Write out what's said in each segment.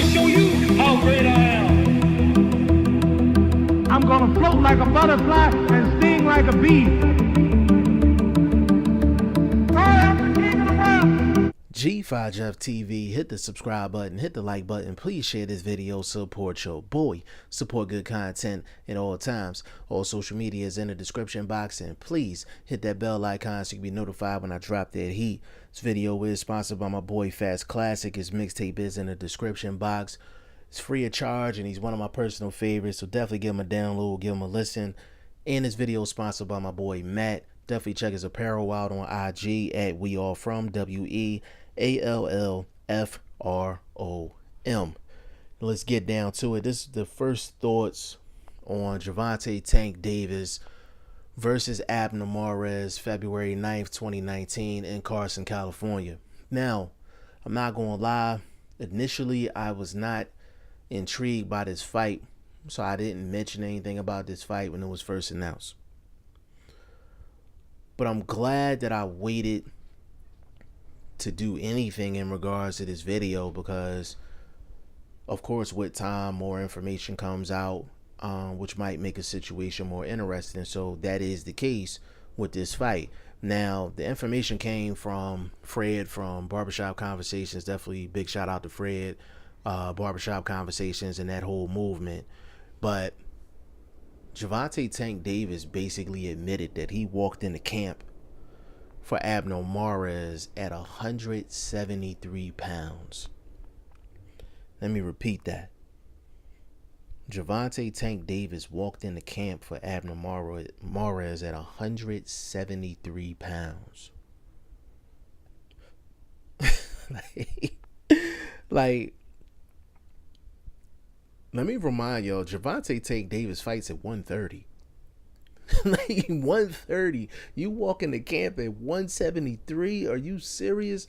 show you how great I am. I'm gonna float like a butterfly and sting like a bee. I am the king of the world. G5 Jeff TV, hit the subscribe button, hit the like button, please share this video, support your boy, support good content at all times. All social media is in the description box, and please hit that bell icon so you can be notified when I drop that heat. This video is sponsored by my boy Fast Classic. His mixtape is in the description box. It's free of charge and he's one of my personal favorites, so definitely give him a download, give him a listen. And this video is sponsored by my boy Matt. Definitely check his apparel out on IG at WeAllFrom, WeAllFrom. Let's get down to it. This is the first thoughts on Gervonta Tank Davis versus Abner, February 9th, 2019 in Carson, California. Now, I'm not going to lie. Initially, I was not intrigued by this fight, so I didn't mention anything about this fight when it was first announced. But I'm glad that I waited to do anything in regards to this video because, of course, with time, more information comes out, which might make a situation more interesting. So that is the case with this fight. Now, the information came from Fred from Barbershop Conversations. Definitely big shout out to Fred, Barbershop Conversations, and that whole movement. But Gervonta Tank Davis basically admitted that he walked into camp for Abner at 173 pounds. Let me repeat that. Gervonta Tank Davis walked into camp for Abner at 173 pounds. like, let me remind y'all, Gervonta Tank Davis fights at 130. Like 130. You walk into camp at 173? Are you serious?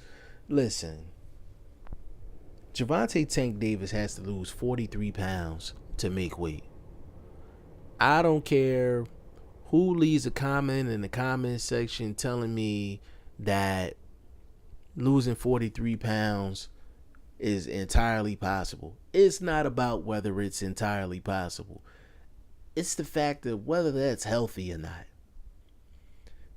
Listen, Gervonta Tank Davis has to lose 43 pounds to make weight. I don't care who leaves a comment in the comment section telling me that losing 43 pounds is entirely possible. It's not about whether it's entirely possible. It's the fact of whether that's healthy or not.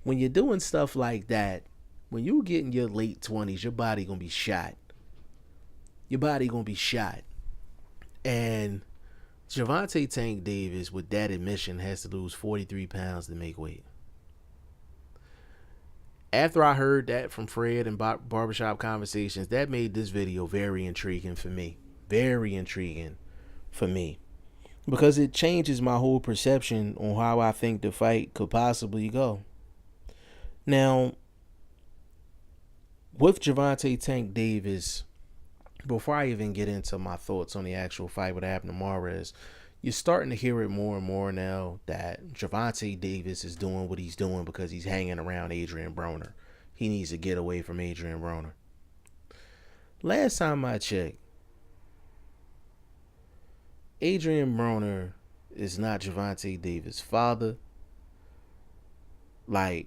When you're doing stuff like that, when you get in your late 20s, your body gonna be shot. Your body gonna be shot. And Gervonta Tank Davis, with that admission, has to lose 43 pounds to make weight. After I heard that from Fred and Barbershop Conversations, that made this video very intriguing for me. Very intriguing for me. Because it changes my whole perception on how I think the fight could possibly go. Now, with Gervonta Tank Davis, before I even get into my thoughts on the actual fight with Abner, you're starting to hear it more and more now that Gervonta Davis is doing what he's doing because he's hanging around Adrian Broner. He needs to get away from Adrian Broner. Last time I checked, Adrian Broner is not Gervonta Davis' father. Like,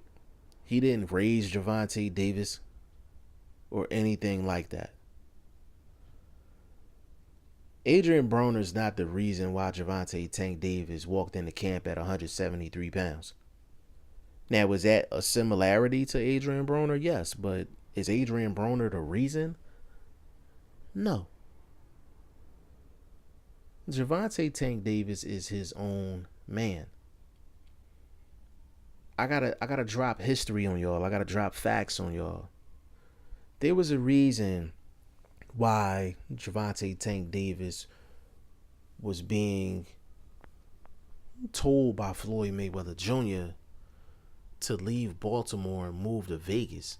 he didn't raise Gervonta Davis or anything like that. Adrian Broner is not the reason why Gervonta Tank Davis walked into camp at 173 pounds. Now, was that a similarity to Adrian Broner? Yes, but is Adrian Broner the reason? No. Gervonta Tank Davis is his own man. I gotta drop history on y'all. I gotta drop facts on y'all. There was a reason why Gervonta Tank Davis was being told by Floyd Mayweather Jr. to leave Baltimore and move to Vegas,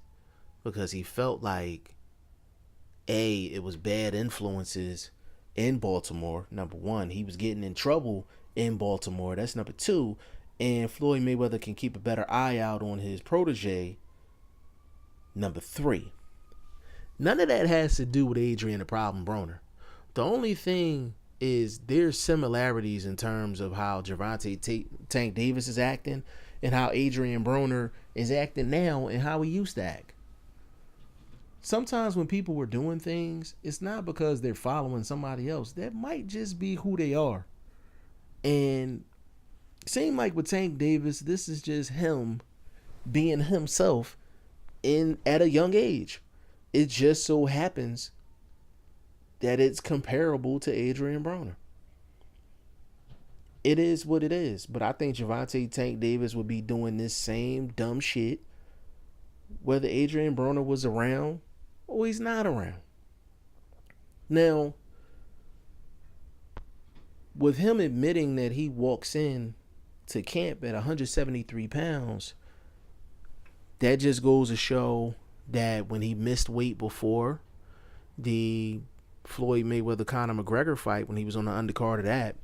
because he felt like it was bad influences in Baltimore. Number one, he was getting in trouble in Baltimore. That's number two. And Floyd Mayweather can keep a better eye out on his protege. Number three. None of that has to do with Adrian the Problem Broner. The only thing is there's similarities in terms of how Gervonta Tank Davis is acting and how Adrian Broner is acting now and how he used to act. sometimes when people were doing things, it's not because they're following somebody else. That might just be who they are. And seem like with Tank Davis, this is just him being himself at a young age. It just so happens that it's comparable to Adrian Broner. It is what it is. But I think Gervonta Tank Davis would be doing this same dumb shit whether Adrian Broner was around or he's not around. Now, with him admitting that he walks in to camp at 173 pounds, that just goes to show that when he missed weight before the Floyd Mayweather-Conor McGregor fight, when he was on the undercard of that,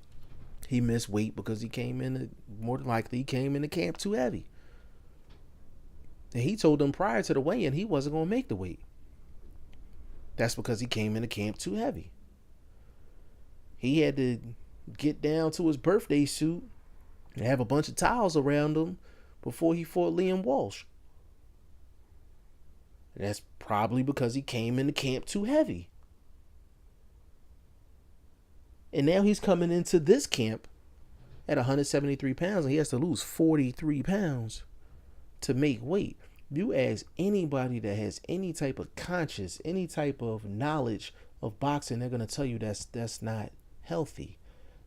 he missed weight because he more than likely he came into camp too heavy. And he told them prior to the weigh-in he wasn't going to make the weight. That's because he came into camp too heavy. He had to get down to his birthday suit and have a bunch of towels around him before he fought Liam Walsh. That's probably because he came into camp too heavy. And now he's coming into this camp at 173 pounds and he has to lose 43 pounds to make weight. You ask anybody that has any type of conscience, any type of knowledge of boxing, they're going to tell you that's not healthy.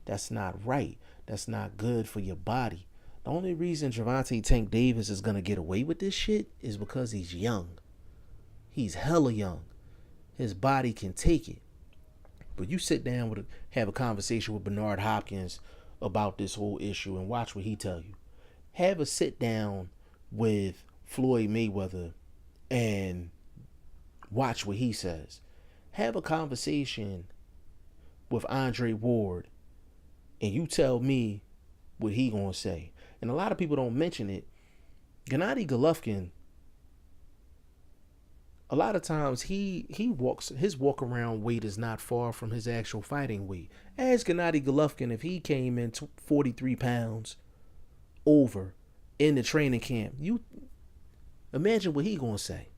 That's not right. That's not good for your body. The only reason Gervonta Tank Davis is going to get away with this shit is because he's young. He's hella young. His body can take it. But you sit down have a conversation with Bernard Hopkins about this whole issue and watch what he tell you. Have a sit down with Floyd Mayweather and watch what he says. Have a conversation with Andre Ward and you tell me what he gonna say. And a lot of people don't mention it. Gennady Golovkin, a lot of times his walk around weight is not far from his actual fighting weight. Ask Gennady Golovkin if he came in 43 pounds over in the training camp. You imagine what he gonna say.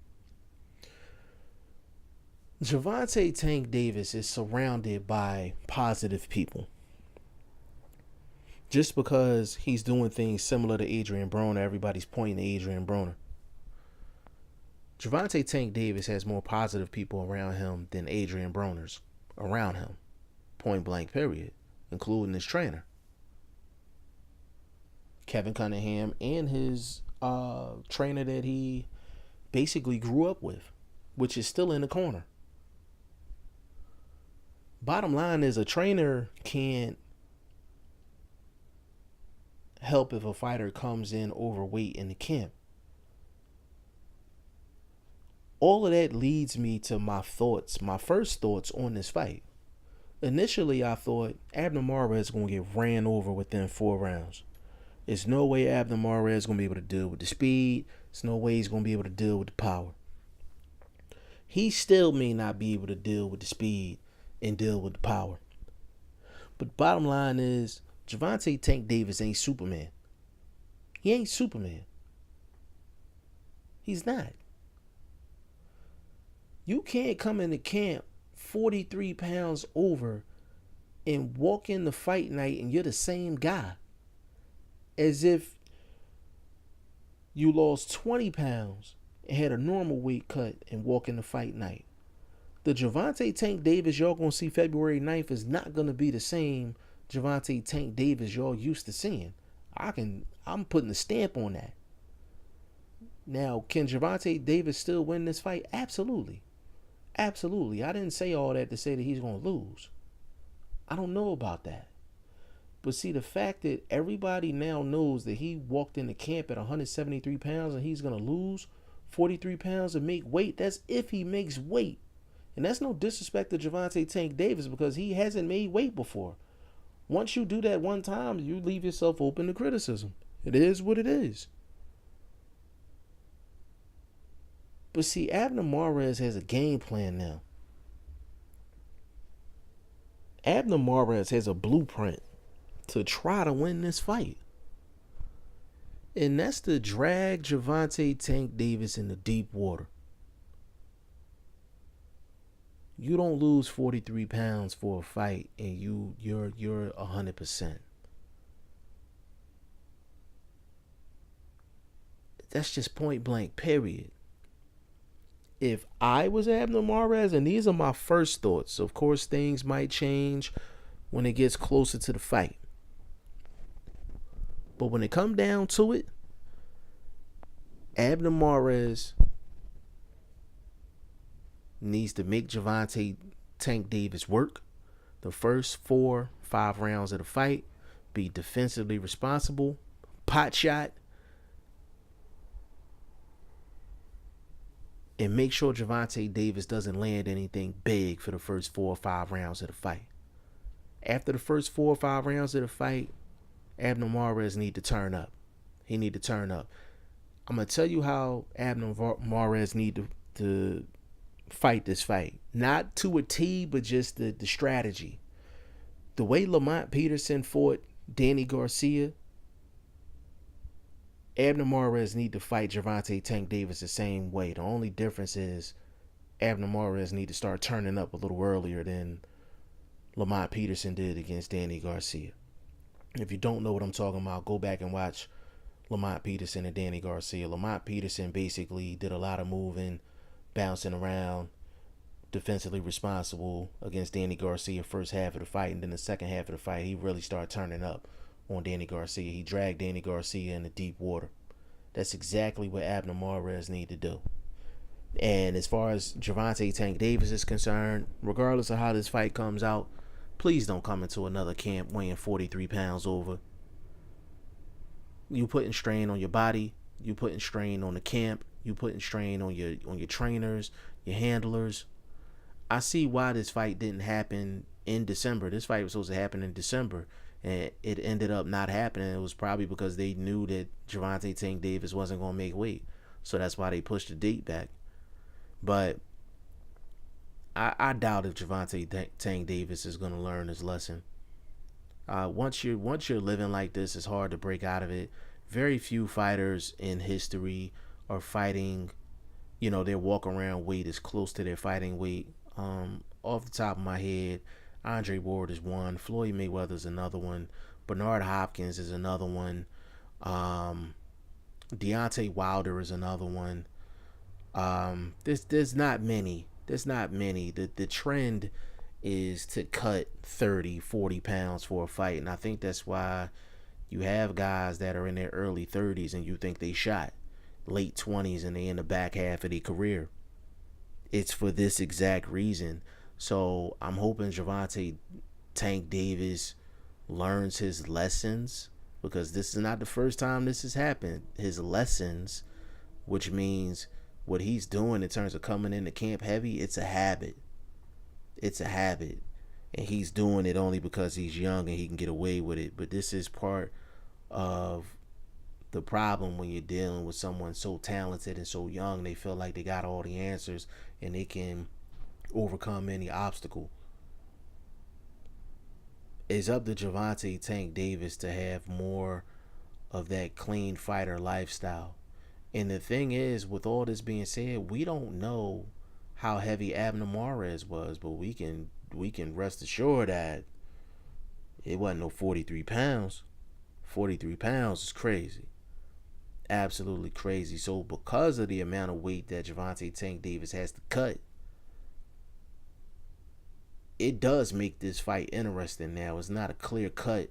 Gervonta Tank Davis is surrounded by positive people. Just because he's doing things similar to Adrian Broner, everybody's pointing to Adrian Broner. Gervonta Tank Davis has more positive people around him than Adrian Broner's around him. Point blank, period. Including his trainer, Kevin Cunningham, and his trainer that he basically grew up with, which is still in the corner. Bottom line is a trainer can't help if a fighter comes in overweight in the camp. All of that leads me to my first thoughts on this fight. Initially, I thought Abner Mares is going to get ran over within 4 rounds. There's no way Abner Mares is going to be able to deal with the speed. There's no way he's going to be able to deal with the power. He still may not be able to deal with the speed and deal with the power. But bottom line is, Gervonta Tank Davis ain't Superman. He ain't Superman. He's not. You can't come into camp 43 pounds over and walk in the fight night and you're the same guy as if you lost 20 pounds and had a normal weight cut and walk in the fight night. The Gervonta Tank Davis y'all going to see February 9th is not going to be the same Gervonta Tank Davis y'all used to seeing. I'm putting a stamp on that. Now, can Gervonta Davis still win this fight? Absolutely. Absolutely. I didn't say all that to say that he's going to lose. I don't know about that. But see, the fact that everybody now knows that he walked into camp at 173 pounds and he's going to lose 43 pounds and make weight, that's if he makes weight. And that's no disrespect to Gervonta Tank Davis because he hasn't made weight before. Once you do that one time, you leave yourself open to criticism. It is what it is. But see, Abner Mares has a game plan now. Abner Mares has a blueprint to try to win this fight. And that's to drag Gervonta Tank Davis into deep water. You don't lose 43 pounds for a fight and you're 100%. That's just point blank, period. If I was Abner Mares, and these are my first thoughts, of course things might change when it gets closer to the fight. But when it comes down to it, Abner Mares needs to make Gervonta Tank Davis work the first 4-5 rounds of the fight, be defensively responsible, pot shot, and make sure Gervonta Davis doesn't land anything big for the first 4 or 5 rounds of the fight. After the first 4 or 5 rounds of the fight, Abner Mares need to turn up. He need to turn up. I'm going to tell you how Abner Mares need to fight this fight. Not to a T, but just the strategy. The way Lamont Peterson fought Danny Garcia, Abner Mares need to fight Gervonta Tank Davis the same way. The only difference is Abner Mares need to start turning up a little earlier than Lamont Peterson did against Danny Garcia. If you don't know what I'm talking about, go back and watch Lamont Peterson and Danny Garcia. Lamont Peterson basically did a lot of moving, bouncing around, defensively responsible against Danny Garcia first half of the fight, and then the second half of the fight, he really started turning up on Danny Garcia. He dragged Danny Garcia into deep water. That's exactly what Abner Mares need to do. And as far as Gervonta Tank Davis is concerned, regardless of how this fight comes out, please don't come into another camp weighing 43 pounds over. You putting strain on your body. You putting strain on the camp. You putting strain on your trainers, your handlers. I see why this fight didn't happen in December. This fight was supposed to happen in December, and it ended up not happening. It was probably because they knew that Gervonta Tank Davis wasn't going to make weight. So that's why they pushed the date back. But I doubt if Gervonta Tank Davis is going to learn his lesson. Once you're living like this, it's hard to break out of it. Very few fighters in history are fighting, their walk around weight is close to their fighting weight. Off the top of my head, Andre Ward is one. Floyd Mayweather's another one. Bernard Hopkins is another one. Deontay Wilder is another one. There's not many. The trend is to cut 30, 40 pounds for a fight, and I think that's why you have guys that are in their early 30s and you think they shot late 20s and they in the back half of their career. It's for this exact reason. So I'm hoping Gervonta Tank Davis learns his lessons, because this is not the first time this has happened. His lessons, which means what he's doing in terms of coming into camp heavy, it's a habit. It's a habit. And he's doing it only because he's young and he can get away with it. But this is part of the problem when you're dealing with someone so talented and so young. They feel like they got all the answers and they can overcome any obstacle. It's up to Gervonta Tank Davis to have more of that clean fighter lifestyle. And the thing is, with all this being said, we don't know how heavy Abner Mares was, but we can rest assured that it wasn't no 43 pounds. 43 pounds is crazy. Absolutely crazy. So because of the amount of weight that Gervonta Tank Davis has to cut, it does make this fight interesting now. It's not a clear cut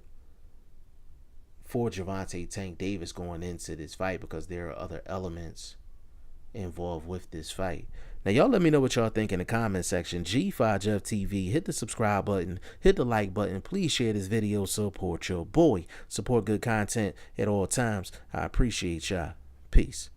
for Gervonta Tank Davis going into this fight, because there are other elements involved with this fight. Now, y'all let me know what y'all think in the comment section. G5Jeff TV, hit the subscribe button, hit the like button. Please share this video. Support your boy. Support good content at all times. I appreciate y'all. Peace.